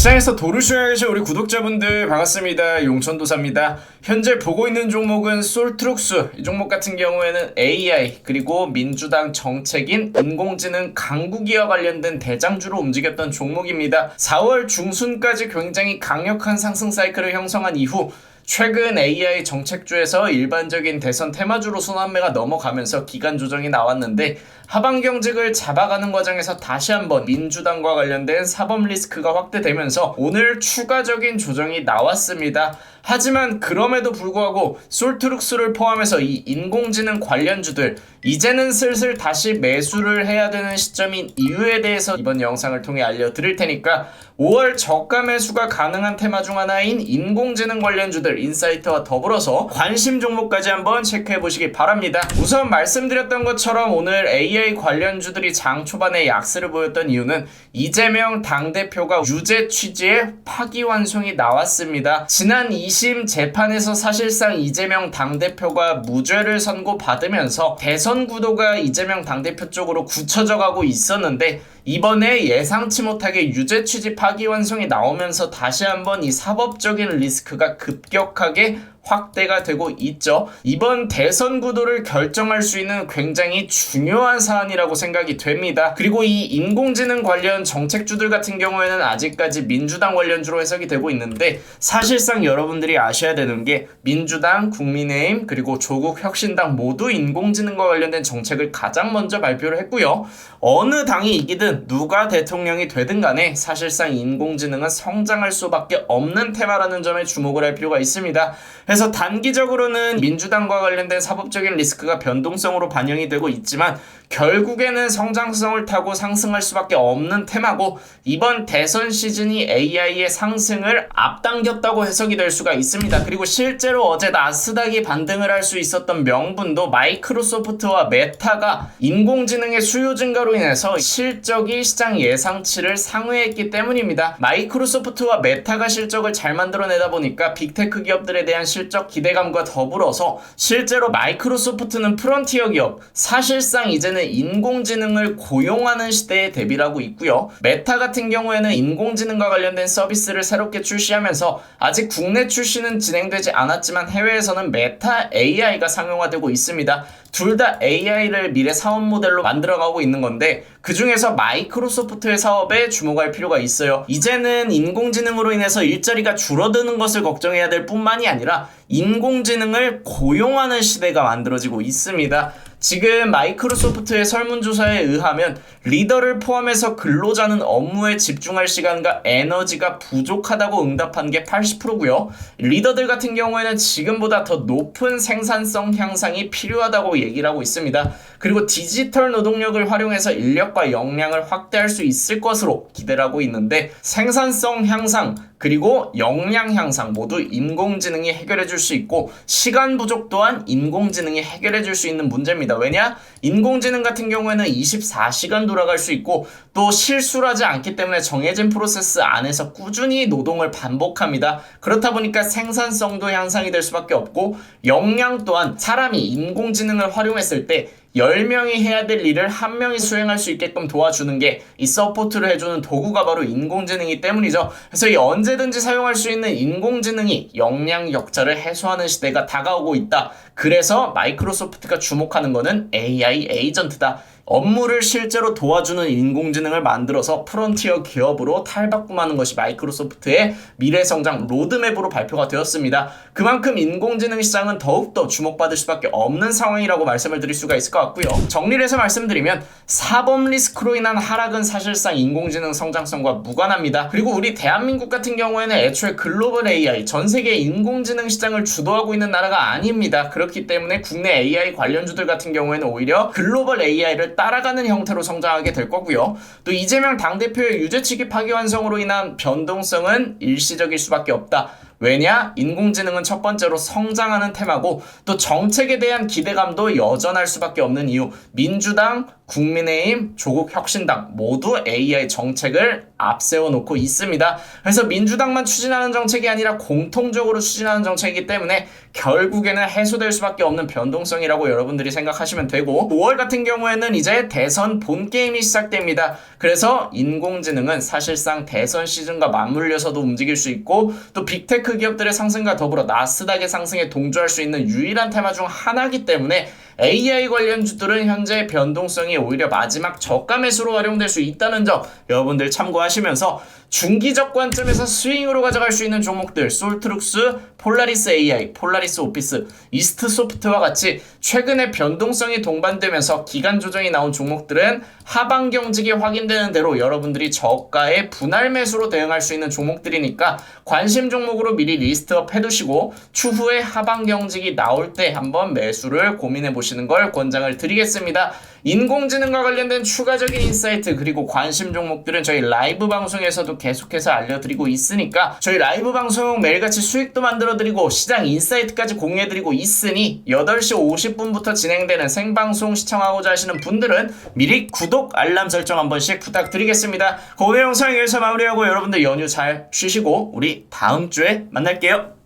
시장에서 도를 수행하신 우리 구독자분들 반갑습니다. 용천도사입니다. 현재 보고 있는 종목은 솔트룩스, 이 종목 같은 경우에는 AI 그리고 민주당 정책인 인공지능 강국이와 관련된 대장주로 움직였던 종목입니다. 4월 중순까지 굉장히 강력한 상승 사이클을 형성한 이후 최근 AI 정책주에서 일반적인 대선 테마주로 순환매가 넘어가면서 기간 조정이 나왔는데 하방 경직을 잡아가는 과정에서 다시 한번 민주당과 관련된 사법 리스크가 확대되면서 오늘 추가적인 조정이 나왔습니다. 하지만 그럼에도 불구하고 솔트룩스를 포함해서 이 인공지능 관련주들 이제는 슬슬 다시 매수를 해야 되는 시점인 이유에 대해서 이번 영상을 통해 알려드릴 테니까 5월 저가 매수가 가능한 테마 중 하나인 인공지능 관련주들 인사이트와 더불어서 관심 종목까지 한번 체크해 보시기 바랍니다. 우선 말씀드렸던 것처럼 오늘 AI 관련주들이 장 초반에 약세를 보였던 이유는 이재명 당대표가 유죄 취지의 파기환송이 나왔습니다. 지난 2심 재판에서 사실상 이재명 당대표가 무죄를 선고받으면서 대선 구도가 이재명 당대표 쪽으로 굳혀져 가고 있었는데 이번에 예상치 못하게 유죄 취지 파기환송이 나오면서 다시 한번 이 사법적인 리스크가 급격하게 확대가 되고 있죠. 이번 대선 구도를 결정할 수 있는 굉장히 중요한 사안이라고 생각이 됩니다. 그리고 이 인공지능 관련 정책주들 같은 경우에는 아직까지 민주당 관련주로 해석이 되고 있는데 사실상 여러분들이 아셔야 되는 게 민주당, 국민의힘 그리고 조국 혁신당 모두 인공지능과 관련된 정책을 가장 먼저 발표를 했고요. 어느 당이 이기든 누가 대통령이 되든 간에 사실상 인공지능은 성장할 수밖에 없는 테마라는 점에 주목을 할 필요가 있습니다. 그래서 단기적으로는 민주당과 관련된 사법적인 리스크가 변동성으로 반영이 되고 있지만 결국에는 성장성을 타고 상승할 수밖에 없는 테마고 이번 대선 시즌이 AI의 상승을 앞당겼다고 해석이 될 수가 있습니다. 그리고 실제로 어제 나스닥이 반등을 할 수 있었던 명분도 마이크로소프트와 메타가 인공지능의 수요 증가로 인해서 실적이 시장 예상치를 상회했기 때문입니다. 마이크로소프트와 메타가 실적을 잘 만들어내다 보니까 빅테크 기업들에 대한 실적 기대감과 더불어서 실제로 마이크로소프트는 프론티어 기업, 사실상 이제는 인공지능을 고용하는 시대에 대비를 하고 있고요. 메타 같은 경우에는 인공지능과 관련된 서비스를 새롭게 출시하면서 아직 국내 출시는 진행되지 않았지만 해외에서는 메타 AI가 상용화되고 있습니다. 둘 다 AI를 미래 사업 모델로 만들어가고 있는 건데 그 중에서 마이크로소프트의 사업에 주목할 필요가 있어요. 이제는 인공지능으로 인해서 일자리가 줄어드는 것을 걱정해야 될 뿐만이 아니라 인공지능을 고용하는 시대가 만들어지고 있습니다. 지금 마이크로소프트의 설문조사에 의하면 리더를 포함해서 근로자는 업무에 집중할 시간과 에너지가 부족하다고 응답한 게 80%고요. 리더들 같은 경우에는 지금보다 더 높은 생산성 향상이 필요하다고 얘기를 하고 있습니다. 그리고 디지털 노동력을 활용해서 인력과 역량을 확대할 수 있을 것으로 기대를 하고 있는데 생산성 향상 그리고 역량 향상 모두 인공지능이 해결해 줄 수 있고 시간 부족 또한 인공지능이 해결해 줄 수 있는 문제입니다. 왜냐? 인공지능 같은 경우에는 24시간 돌아갈 수 있고 또 실수를 하지 않기 때문에 정해진 프로세스 안에서 꾸준히 노동을 반복합니다. 그렇다 보니까 생산성도 향상이 될 수밖에 없고 역량 또한 사람이 인공지능을 활용했을 때 10명이 해야 될 일을 1명이 수행할 수 있게끔 도와주는 게 이 서포트를 해주는 도구가 바로 인공지능이기 때문이죠. 그래서 이 언제든지 사용할 수 있는 인공지능이 역량 격차를 해소하는 시대가 다가오고 있다. 그래서 마이크로소프트가 주목하는 거는 AI 에이전트다. 업무를 실제로 도와주는 인공지능을 만들어서 프론티어 기업으로 탈바꿈하는 것이 마이크로소프트의 미래성장 로드맵으로 발표가 되었습니다. 그만큼 인공지능 시장은 더욱더 주목받을 수밖에 없는 상황이라고 말씀을 드릴 수가 있을 것 같고요. 정리를 해서 말씀드리면 사법 리스크로 인한 하락은 사실상 인공지능 성장성과 무관합니다. 그리고 우리 대한민국 같은 경우에는 애초에 글로벌 AI, 전 세계 인공지능 시장을 주도하고 있는 나라가 아닙니다. 그렇기 때문에 국내 AI 관련주들 같은 경우에는 오히려 글로벌 AI를 따라가는 형태로 성장하게 될 거고요. 또 이재명 당대표의 유죄 취기 파기환송으로 인한 변동성은 일시적일 수밖에 없다. 왜냐? 인공지능은 첫 번째로 성장하는 테마고 또 정책에 대한 기대감도 여전할 수밖에 없는 이유. 민주당, 국민의힘, 조국혁신당 모두 AI 정책을 앞세워 놓고 있습니다. 그래서 민주당만 추진하는 정책이 아니라 공통적으로 추진하는 정책이기 때문에 결국에는 해소될 수밖에 없는 변동성이라고 여러분들이 생각하시면 되고, 5월 같은 경우에는 이제 대선 본 게임이 시작됩니다. 그래서 인공지능은 사실상 대선 시즌과 맞물려서도 움직일 수 있고 또 빅테크 기업들의 상승과 더불어 나스닥의 상승에 동조할 수 있는 유일한 테마 중 하나이기 때문에 AI 관련주들은 현재 변동성이 오히려 마지막 저가 매수로 활용될 수 있다는 점 여러분들 참고하시면서, 중기적 관점에서 스윙으로 가져갈 수 있는 종목들 솔트룩스, 폴라리스 AI, 폴라리스 오피스, 이스트 소프트와 같이 최근에 변동성이 동반되면서 기간 조정이 나온 종목들은 하방 경직이 확인되는 대로 여러분들이 저가의 분할 매수로 대응할 수 있는 종목들이니까 관심 종목으로 미리 리스트업 해두시고 추후에 하방 경직이 나올 때 한번 매수를 고민해 보시는 걸 권장을 드리겠습니다. 인공지능과 관련된 추가적인 인사이트 그리고 관심 종목들은 저희 라이브 방송에서도 계속해서 알려드리고 있으니까 저희 라이브 방송 매일같이 수익도 만들어드리고 시장 인사이트까지 공유해드리고 있으니 8시 50분부터 진행되는 생방송 시청하고자 하시는 분들은 미리 구독, 알람 설정 한 번씩 부탁드리겠습니다. 오늘 영상 여기서 마무리하고 여러분들 연휴 잘 쉬시고 우리 다음 주에 만날게요.